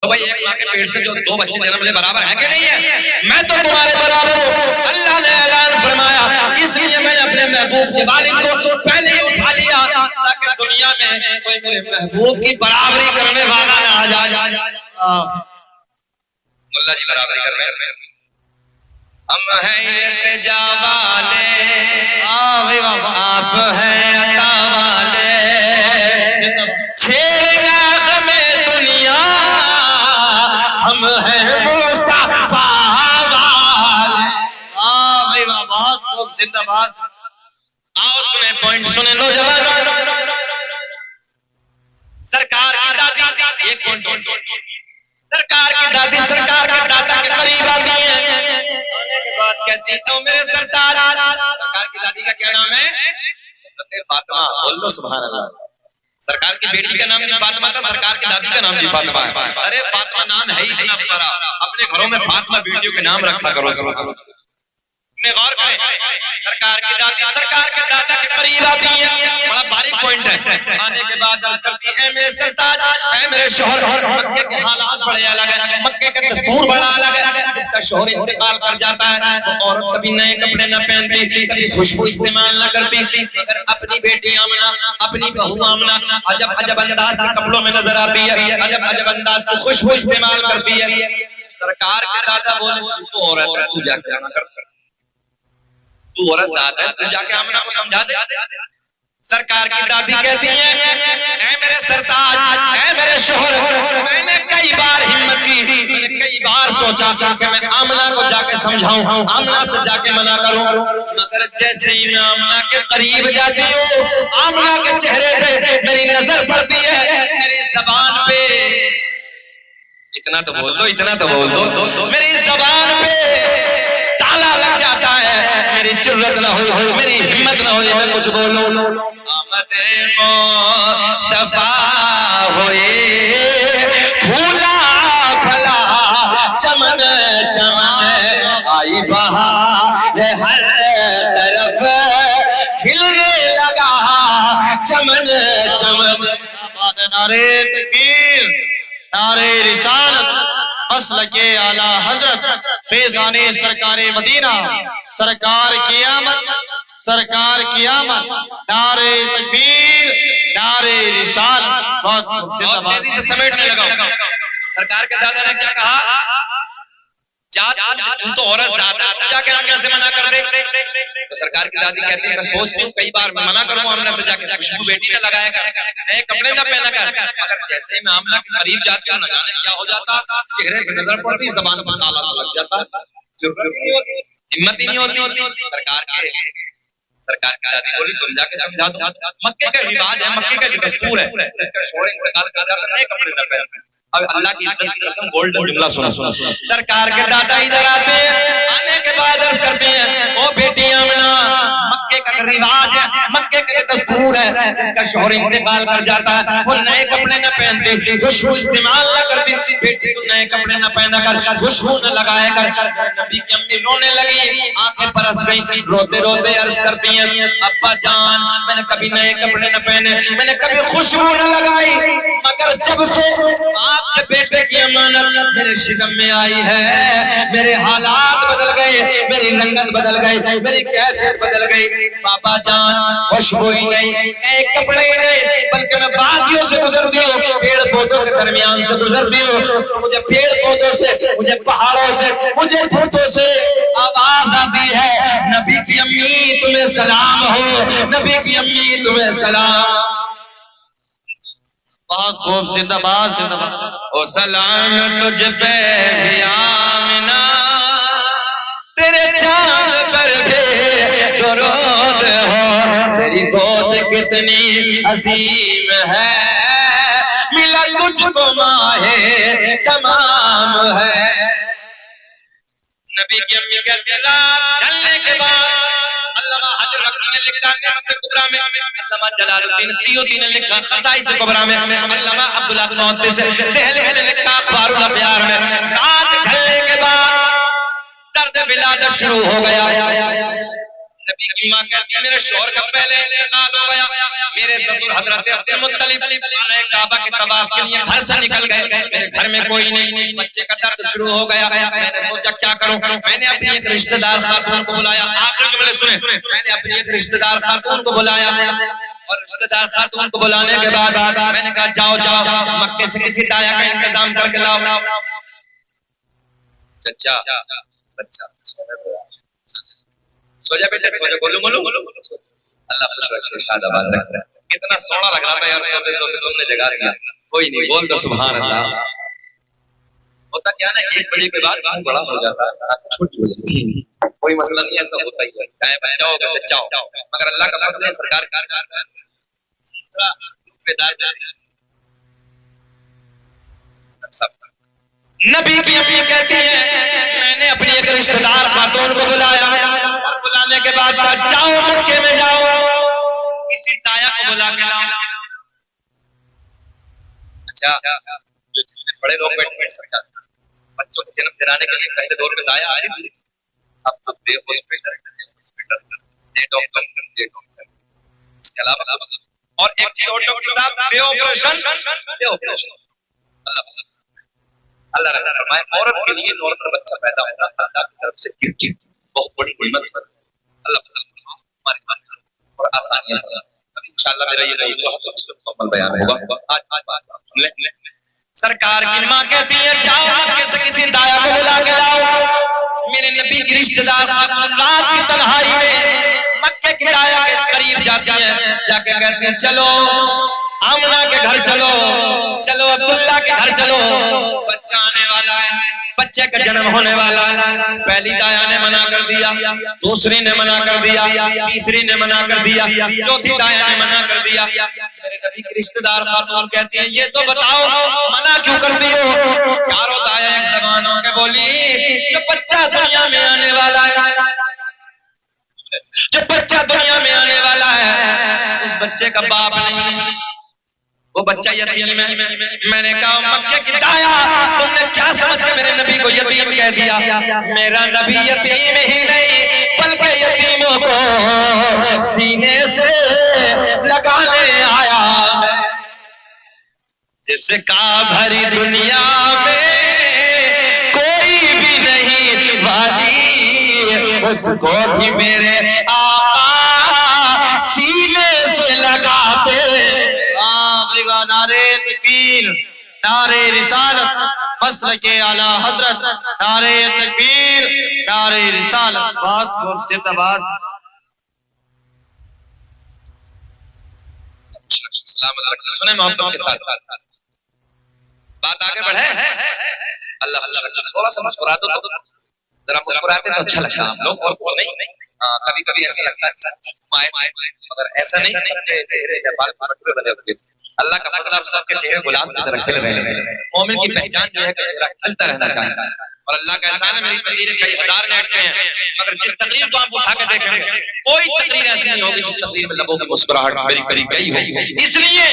तो भाई एक माँ के पेट से जो 2 बच्चे जन्म ले बराबर है कि नहीं है? मैं तो तुम्हारे बराबर हूँ। अल्लाह ने ऐलान फरमाया, इसलिए मैंने अपने महबूब के वालिद को पहले ही उठा लिया ताकि दुनिया में कोई मेरे महबूब की बराबरी करने वाला ना आ जाए। मुल्ला जी बराबरी कर रहे हैं। हम हैं इल्तिजा वाले, आप हैं अता वाले, छेड़ना हमें दुनिया, हम हैं मुस्तफा वाले। भाई वाह, बहुत खूब, जिंदाबाद। आओ सुने पॉइंट, सुने नौजवान। सरकार की दादी, एक पॉइंट, सरकार की दादी सरकार के दादा के करीब आती है, आने के बाद कहती है तो मेरे सरताज। सरकार की दादी का क्या नाम है? फातिमा। बोल लो सुभान अल्लाह। सरकार की बेटी का नाम भी फातिमा था, सरकार की दादी का नाम भी फातिमा है। अरे फातिमा नाम है ही इतना प्यारा, अपने घरों में फातिमा बेटियों के नाम रखा करो। गौर करें, सरकार की दादी सरकार के दादा के करीब आती है, बड़ा बारीक पॉइंट है। आने के बाद अर्ज करती है, मेरे सरताज, ऐ मेरे शोहर, मक्के के हालात बड़े अलग है, मक्के का दस्तूर बड़ा अलग है। जिसका शोहर इंतकाल कर जाता है तो औरत कभी नए कपड़े न पहनती, कभी खुशबू इस्तेमाल न करती, मगर अपनी बेटी आमना, अपनी बहू आमना अजब अजब अंदाज के कपड़ों में नजर आती है, अजब अजब अंदाज की खुशबू इस्तेमाल करती है। सरकार के दादा बोले, तू औरत है, तू जाके आना कर, तू औरत ज़ात है, तू जाके आमना को समझा दे। सरकार की दादी कहती है, ऐ मेरे सरताज, ऐ मेरे शोहर, मैंने कई बार हिम्मत की, मैंने कई बार सोचा कि मैं आमना को जाके समझाऊं, आमना से जाके मना करूं, मगर जैसे ही मैं आमना के करीब जाती हूँ, आमना के चेहरे पे मेरी नजर पड़ती है, मेरी ज़बान पे, इतना तो बोल दो, इतना तो बोल दो, मेरी ज़बान पे ताला लग जाता है, मेरी जुर्रत ना हो, मेरी हिम्मत ना हो मैं कुछ बोलूं। आमद मुस्तफा होए, फूला फला चमन चमन, आई बहार हर तरफ खिलने लगा चमन चमन। नारे तकबीर, नारे रिसालत, मसलके आला हजरत फैजाने सरकारे मदीना, सरकार की आमद, सरकार की आमद, नारे तकबीर, नारे रिसालत। बहुत तेजी से समेटने लगा। सरकार के दादा ने क्या कहा? तू तो औरत ज़ात है, तू जाके आमना से मना कर दे। तो सरकार की दादी कहती है, मैं सोचती हूँ कई बार मैं मना करूँ आमना से जाके, खुशबू बेटी ने लगाया कर, नए कपड़े ना पहना कर, मगर जैसे मैं आमना के करीब जाती हूँ, न जाने क्या हो जाता, चेहरे पे नजर पड़ती, ज़बान पर ताला सा लग जाता, हिम्मत ही नहीं होती। सरकार की दादी बोली, तुम जाके समझा दो, मक्के का रिवाज है, मक्के का दस्तूर है, इसका शोहर इंतकाल कर जाता, नए कपड़े न पहनते। अब अल्लाह की इज्जत की कसम, गोल्डन जुमला सुनो। सरकार के दादा इधर आते हैं, आने के बाद अर्ज करते हैं, ओ बेटी आमना, मक्के का रिवाज है, मक्के का दस्तूर है, जिसका शोहर इंतकाल कर जाता है वो नए कपड़े न पहनती, खुशबू इस्तेमाल न करती, बेटी तू नए कपड़े न पहना कर, खुशबू न लगाया कर। नबी की अम्मी रोने लगी, आंखें बरस गई, रोते रोते अर्ज करती हैं, अब्बा जान, मैंने कभी नए कपड़े न पहने, मैंने कभी खुशबू न लगाई, मगर जब से आपके बेटे की अमानत मेरे शिकम में आई है, मेरे हालात बदल गए, मेरी रंगत बदल गई, मेरी कैफियत बदल गई। बाबा जान, खुशबू ही नहीं, नए कपड़े ही नहीं, बल्कि मैं वादियों से गुजरती हूँ, पेड़ पौधों के दरमियान से गुजरती हूँ, तो मुझे पेड़ पौधों से, मुझे पहाड़ों से, मुझे फूटों से आवाज आती है, नबी की अम्मी तुम्हें सलाम हो, नबी की अम्मी तुम्हें सलाम। बहुत खूब, जिंदाबाद जिंदाबाद। ओ सलाम तुझ पे भी आमिना, तेरे चांद पर भी दुरूद हो, तेरी गोद कितनी अजीम है, मिला तुझको माहे तमाम है। नबी की अम्मी कहती है, रात ढलने के बाद अल्लामा हजरत ने लिखा नियामत कुबरा में, अल्लामा जलालुद्दीन सियूती ने लिखा खसाइस कुबरा में, अल्लामा अब्दुल्लाह मुहद्दिस देहलवी ने लिखा अखबारुल अखयार में, रात ढलने के बाद दर्द विलादत शुरू हो गया। नबी की माँ कहती है मेरे शौहर का पहले इंतकाल हो गया, मेरे ससुर हजरत अब्दुल मुत्तलिब काबा के तवाफ के लिए घर से निकल गए, मेरे घर में कोई नहीं, बच्चे का दर्द शुरू हो गया, मैंने सोचा क्या करूं, मैंने अपनी एक रिश्तेदार खातून को बुलाया, आखिर जुमले सुने, मैंने अपनी एक रिश्तेदार खातून को बुलाया और रिश्तेदार खातून को बुलाने के बाद मैंने कहा जाओ जाओ मक्के से किसी दाया का इंतजाम करके लाओ। चचा बच्चा सो जा बेटे सो जा, बोलो बोलो, अल्लाह खुश रखे शादाबाद रखे। कितना सोना लग रहा था यार, सोते सोते तुमने जगा दिया। कोई नहीं, बोल दो सुभान अल्लाह। होता क्या ना, एक बड़े के बाद बड़ा हो जाता है, छोटी हो जाती है, कोई मसला नहीं, ऐसा होता ही है, चाहे बच्चा हो चाहे चचा हो, मगर अल्लाह का फजल है, सरकार नबी की अम्मी कहती है मैंने अपनी एक रिश्तेदार खातून को बुलाया और बुलाने के बाद कहा जाओ मक्के में जाओ किसी दाया को बुला के लाओ। अच्छा बड़े लोग बैठे सरकार बच्चों को जन्म दिलाने के लिए पहले दौर में दाया आए, अब तो दे हॉस्पिटल दे डॉक्टर, इसके अलावा और एक चीज और डॉक्टर साहब दे ऑपरेशन अल्लाह रखा फरमाए औरत के लिए नॉर्मल बच्चा पैदा होता है अल्लाह की तरफ से गिफ्ट बहुत बड़ी नियमत है, अल्लाह हमारे पास और आसानियां है। इंशाअल्लाह मेरा ये मौजूद मुकम्मल बयान होगा आज इस बात ले। सरकार की मां कहती है जाओ मक्के से किसी दाया को बुला के लाओ। मेरे नबी की रिश्तेदार रात की तन्हाई में मक्के की दाया के करीब जाती है, जाके कहती है चलो आमना के घर चलो, चलो अब्दुल्ला के घर चलो, बच्चा आने वाला है, बच्चे का जन्म होने वाला है। पहली दाया ने मना कर दिया, दूसरी ने मना कर दिया, तीसरी ने मना कर दिया, चौथी दाया ने मना कर दिया। मेरे नबी की रिश्तेदार खातून कहती है ये तो बताओ मना क्यों करती हो। चारों दाया एक जबान होकर बोली जो बच्चा दुनिया में आने वाला है, जो बच्चा दुनिया में आने वाला है उस बच्चे का बाप नहीं, वो बच्चा यतीम है। मैंने कहा मक्के की दाया तुमने क्या समझ के मेरे नबी को यतीम कह दिया। मेरा नबी यतीम ही नहीं बल्कि यतीमों को सीने से लगाने आया है, जिसका भरी दुनिया में कोई भी नहीं वाली, उसको भी मेरे आका सीने से लगाते। नारे तकबीर, नारे रिसालत, मसलके आला हजरत, नारे तकबीर, नारे रिसालत, बात को जिंदाबाद। सुने मोहब्बत के साथ बात आगे बढ़े। अल्लाह थोड़ा सा मुस्कुरा दो, जरा मुस्कुराते तो अच्छा लगता है हम लोग, और कुछ नहीं। कभी कभी ऐसा लगता है मगर ऐसा नहीं, सबके चेहरे के बाल पटवे बने होते थे। अल्लाह का फजल सबके चेहरे गुलाब की तरह खिल रहे हैं। मोमिन की पहचान जो है कि चेहरा खिलता रहना चाहिए, और अल्लाह का एहसान है मेरी तकरीरें कई हजार नेट पे हैं, मगर जिस तकरीर को आप उठा के देखेंगे कोई तकरीर ऐसी नहीं होगी जिस तकरीर में लोगों की मुस्कुराहट मेरी करीब गई होगी, इसलिए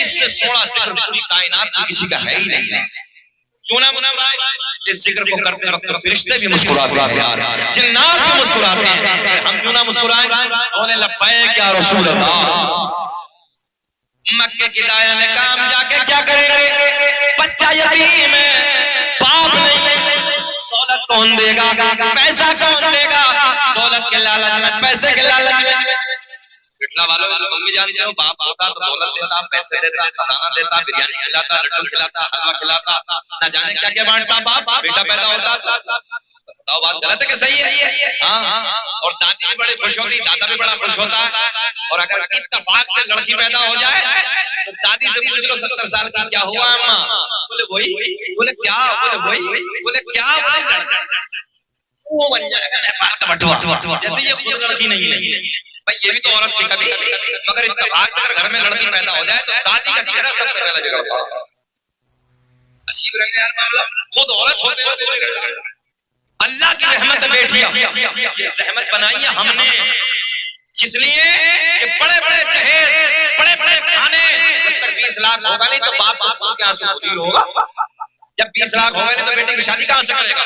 इससे सोना जिक्र पूरी कायनात में किसी का है ही नहीं है। क्यों ना इस जिक्र को करते वक्त फरिश्ते भी मुस्कुराते हैं यार, जिन्नात भी मुस्कुराते हैं, हम क्यों ना मुस्कुराएं। बोले लब्बैक या रसूल अल्लाह। मक्के की दाया ने काम जाके क्या करेंगे, बच्चा यतीम है, बाप नहीं, दौलत कौन देगा, पैसा कौन देगा, दौलत के लालच में, पैसे के लालच में। पिछला वालों को मम्मी जानते हो, बाप होता तो दौलत देता, पैसे देता, खजाना देता, बिरयानी खिलाता, लड्डू खिलाता, हलवा खिलाता, न जाने क्या क्या बांटता बाप, बेटा पैदा होता। बताओ बात गलत है कि सही है? हाँ, और दादी भी बड़ी खुश होती, दादा भी बड़ा खुश होता है। और अगर इत्तेफाक से लड़की पैदा हो जाए तो दादी से पूछ लो 70 साल की क्या हुआ अम्मा, बोले वही, बोले क्या, बोले वही, बोले क्या, वो बन जाएगा जैसे ये खुद लड़की नहीं है। भाई ये भी तो औरत थी कभी, मगर इत्तेफाक से अगर घर में लड़की पैदा हो जाए तो दादी का चेहरा सबसे पहले बिगड़ता है। अजीब रंग यार मामला, खुद औरत होती। अल्लाह की रहमत बेटियां ये रहमत बनाई है हमने, इसलिए कि बड़े बड़े जहेज, बड़े बड़े खाने, जब तक 20 लाख होगा नहीं तो बाप के आंसू खुद ही होगा। जब 20 लाख होगा नहीं तो बेटी की शादी कहां से करेगा।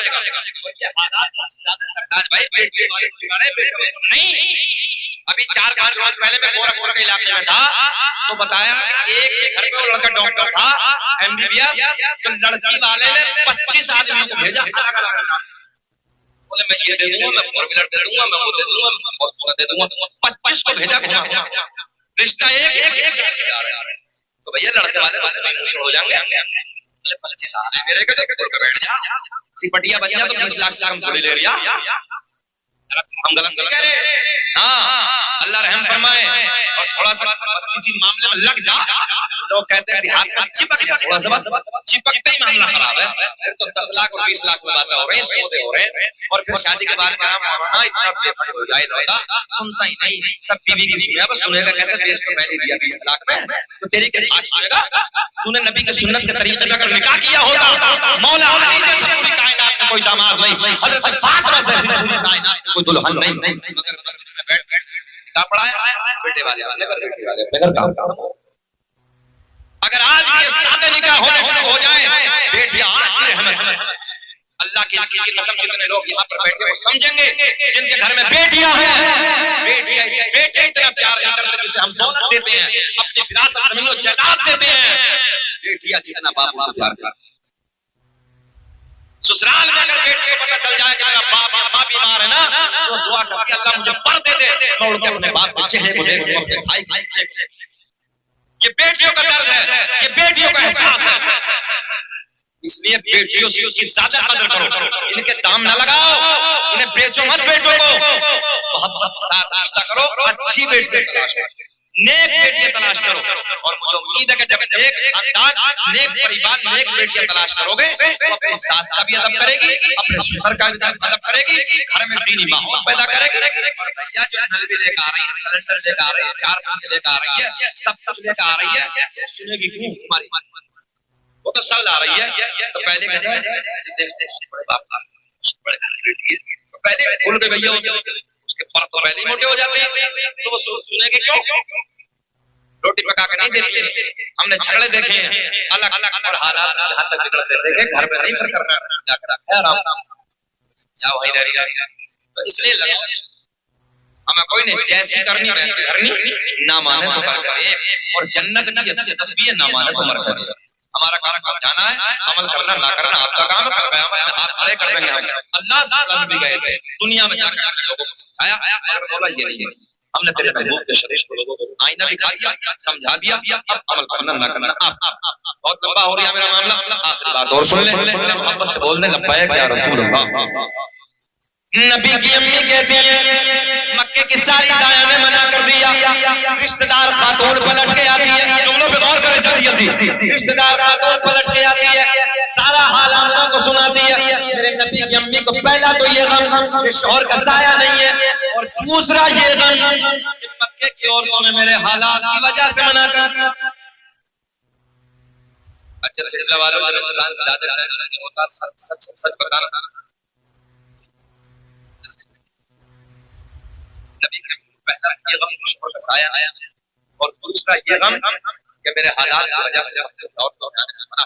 सरताज भाई नहीं, अभी 4-5 रोज पहले मैं गोरखपुर के इलाके में था, तो बताया कि एक के घर पे वो लड़का डॉक्टर था MBBS, तो लड़की वाले ने 25 आदमियों को भेजा, बोले मैं ये दे दूंगा, मैं 4 व्हीलर दे दूंगा, मैं वो दे दूंगा, मैं फॉर्च्यूनर दे दूंगा, 25 को भेजा घुमा, रिश्ता एक तो भैया लड़के वाले बात हो जाएंगे, 25 आ रहे मेरे के बैठ जा, सिपटिया बन जा तो 20 लाख से कम थोड़ी ले लिया, हम गलत नहीं कह रहे। हाँ, अल्लाह रहम फरमाए। और थोड़ा सा बस किसी मामले में लग जा, लोग कहते हैं देहात में चिपक जा, थोड़ा सा बस चिपकते ही मामला खराब है, फिर तो 10 लाख और 20 लाख में बातें हो रही, सौदे हो रहे हैं, और फिर शादी के बाद कहा मौलाना इतना बेफाइल हो जाए होगा, सुनता ही नहीं, सब बीवी की सुने, बस सुनेगा कैसे, देश को मैंने दिया 20 लाख में, तो तेरी के हाथ सुनेगा, तूने नबी के सुन्नत के तरीके में अगर निकाह किया होता, मौला अली जैसा पूरी कायनात में कोई दामाद नहीं, हजरत फातिमा जैसी पूरी कायनात में कोई दुल्हन नहीं, मगर मस्जिद में बैठ क्या पढ़ाया बेटे वाले अगर आज भी ये सादे निकाह होने शुरू हो जाए, बेटियां आज भी रहमत है, अल्लाह की कसम, जितने लोग यहाँ पर बैठे वो समझेंगे, जिनके घर में बेटियां हैं, बेटे इतना प्यार नहीं करते जिसे हम दौलत देते हैं, अपनी विरासत जमीन और जायदाद देते हैं, बेटियां जितना बाप से प्यार करते। ससुराल में अगर बेटे को पता चल जाए कि मेरा बाप या माँ बीमार है ना, तो दुआ करती है अल्लाह मुझे पर दे दे, मैं उड़ के अपने बाप के चेहरे को देखूं, अपने भाई को देखूं। ये बेटियों का दर्द है, ये बेटियों का एहसास है, इसलिए बेटियों से की ज्यादा कदर करो, इनके दाम न लगाओ, इन्हें बेचो मत, बेटों को मोहब्बत के साथ रिश्ता करो, अच्छी बेटी तलाश करो, नेक बेटियां तलाश करो, और मुझे उम्मीद है कि जब नेक खानदान, नेक परिवार, नेक बेटियां तलाश करोगे तो अपनी सास का भी अदब करेगी, अपने ससुर का भी अदब करेगी, घर में दीनी माहौल पैदा करेगी। और भैया जो नल भी लेकर आ रही है, सिलेंडर लेकर आ रही है, 4 पंखे लेकर आ रही है, सब कुछ लेकर आ रही है, सुनेगी क्यों तुम्हारी बात? वो तो सब ला रही है, तो पहले कहते हैं तो पहले भूल के भैया उसके पर तो पहले ही मोटे हो जाते हैं, तो वो सुनेगी क्यों? रोटी पका के नहीं देती है, हमने झगड़े देखे हैं अलग अलग, और हालात यहाँ तक बिगड़ते देखे, घर में नहीं फिर करना, जाकर रखा है आराम या वही रह रही। तो इसलिए लगा हमें कोई नहीं, जैसी करनी वैसी करनी, ना माने तो कर करे, और जन्नत की तस्वीर ना माने तो मर करे। हमारा काम समझाना है, अमल करना ना करना आपका काम है, कल कयामत में हाथ खड़े कर देंगे हम। अल्लाह से भी गए थे दुनिया में जाकर लोगों को समझाया, बोला ये नहीं है, हमने तेरे महबूब के शरीफ को लोगों को आईना दिखा दिया, समझा दिया, अब अमल करना ना करना आप। बहुत लंबा हो रहा है मेरा मामला, आखिरी बात और सुन ले, मोहब्बत से बोल दे लब्बैक या रसूल अल्लाह। नबी की अम्मी कहती है मक्के की सारी दाया ने मना कर दिया, रिश्तेदार खातून पलट के आती है, जुमलों पे गौर करें जल्दी जल्दी, रिश्तेदार खातून पलट के आती है, सारा हाल हम लोगों को सुनाती है। मेरे नबी की अम्मी को पहला तो ये गम कि शौहर का साया नहीं है, और दूसरा ये गम कि मक्के की औरतों ने मेरे हालात की वजह से मना कर। अच्छा सिलसिला वालों का इंसान ज्यादा टेंशन नहीं होता, सच सच बताना। नबी के पहला ये गम शौहर का साया आया, और दूसरा ये गम कि मेरे हालात की वजह से औरतों ने आने से मना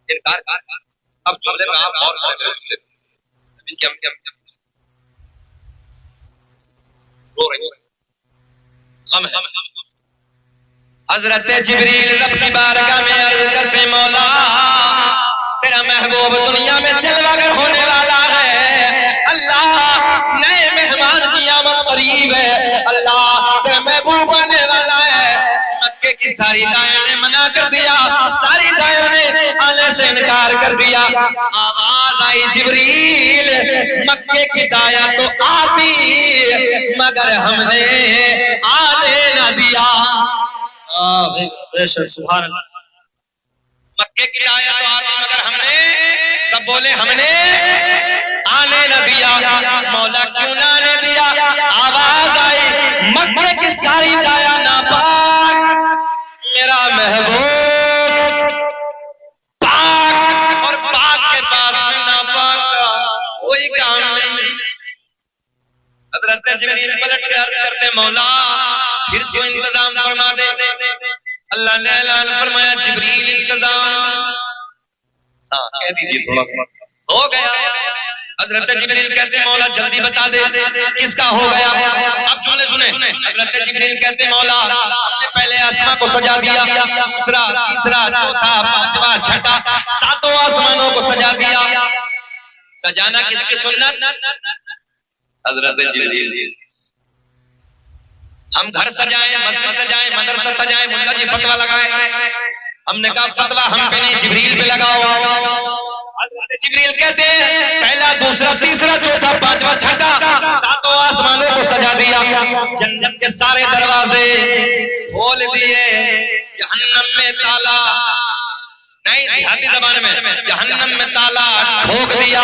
इनकार कर। अब जुमले में आप और जुमले नबी के अम्मी रो रही है, हजरत जिब्रील रब की बारगाह में अर्ज करते मौला तेरा महबूब दुनिया में जलवागर होने वाला है, अल्लाह नए मेहमान की आमद करीब है, अल्लाह तेरा महबूब आने वाला है। मक्के की सारी दायों ने मना कर दिया, सारी दायों ने आने से इनकार कर दिया। आवाज आई जिब्रील मक्के की दाया तो आती मगर हमने आने न दिया। सुभान अल्लाह। मक्के की दाया तो आती मगर हमने, सब बोले हमने आने न दिया। मौला क्यों ना आने दिया? आवाज आई मक्के की सारी दाया नापाक, मेरा महबूब पाक, और पाक के पास में नापाक का कोई काम नहीं। हज़रत जिब्रील पलट के अर्ज करते मौला फिर तो इंतजाम फरमा दे। अल्लाह ने ऐलान फरमाया जिब्रील इंतजाम, हाँ कह दीजिए थोड़ा सा हो गया। हजरत जिब्रील कहते हैं मौला जल्दी बता दे किसका हो गया। अब जुमले सुने। हजरत जिब्रील कहते हैं मौला हमने पहले आसमान को सजा दिया, दूसरा तीसरा चौथा पांचवा छठा सातों आसमानों को सजा दिया। सजाना किसकी सुन्नत? हजरत जिब्रील। हम घर सजाएं, मस्जिद सजाएं, मदरसा सजाएं, मुल्ला जी फतवा लगाए। हमने कहा फतवा हम पे नहीं जिब्रील पे लगाओ। जिब्रील कहते हैं पहला दूसरा तीसरा चौथा पांचवा छठा सातों आसमानों को सजा दिया। जन्नत के सारे दरवाजे खोल दिए, जहन्नम में ताला नहीं, देहाती जबान में जहन्नम में ताला ठोक दिया।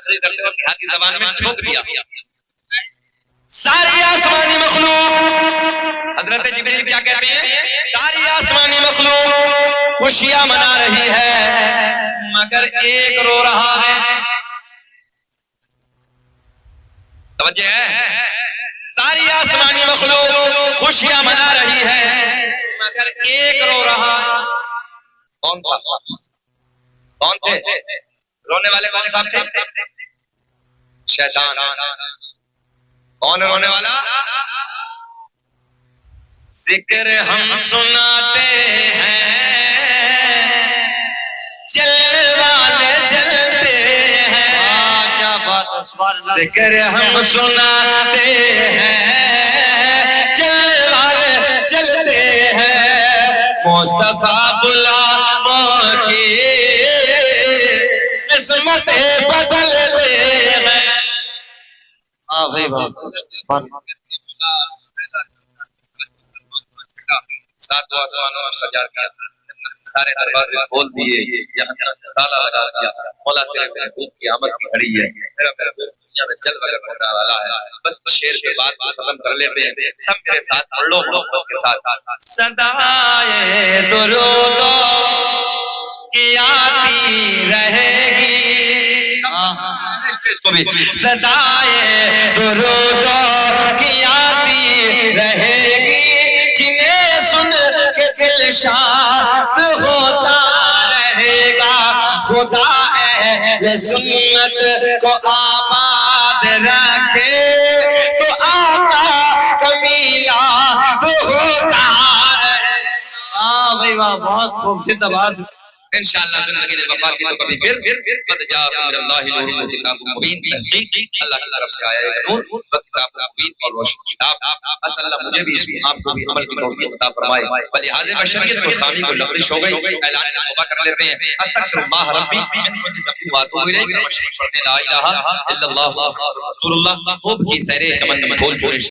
देहाती जबान में ठोक दिया। सारी आसमानी मखलूक, हजरत जिब्रील क्या कहते हैं, सारी आसमानी मखलूक खुशियां मना रही है मगर एक रो रहा है। तवज्जो है, सारी आसमानी मखलूक खुशियां मना रही है मगर एक रो रहा है। कौन था? कौन थे रोने वाले? कौन साहब थे? शैतान। कौन रोने वाला? जिक्र हम सुनाते हैं चलने वाले चलते हैं। क्या बात है। जिक्र हम सुनाते हैं चलने वाले चलते हैं। मुस्तफा गुलामों की किस्मतें बदलते हैं। भाई सातों आसमानों में सजा दिया, सारे दरवाजे खोल दिए, जहन्नम ताला लगा दिया। मौला तेरे महबूब की आमद की घड़ी है, मेरा महबूब दुनिया में जल वगैरह होने वाला है। बस शेर के बाद खत्म कर लेते हैं। सब मेरे साथ पढ़ लो मोहब्बत के साथ। सदाए दुरूद की आती रहेगी, स्टेज को भी सदाए दुरूद की आती रहेगी। जिन्हें सुन के दिल शाद होता रहेगा। खुदा अहले सुन्नत को आबाद रखे तो आका कमीला तो होता रहेगा। भाई वाह, बहुत खूब जिंदाबाद। इंशाअल्लाह जिंदगी ने वफा की तो कभी फिर कद जाअकुम मिनल्लाहि नूरुन व किताबुम मुबीन। तहकीक अल्लाह की तरफ से आया है नूर व किताबुम मुबीन और रोशन किताब। अल्लाह मुझे भी इस आपको भी अमल की तौफीक अता फरमाए। वलिहाज़ बशरियत को खामी को लबरिश हो गई। ऐलान तौबा कर लेते हैं। अस्तगफिरुल्लाह रब्बी मिन कुल्ली ज़ंबिन व अतूबु इलैहि। शरीफ पढ़ते ला इलाहा इल्लल्लाह मुहम्मदुर रसूलुल्लाह। खूब की सैरे चमन में फूल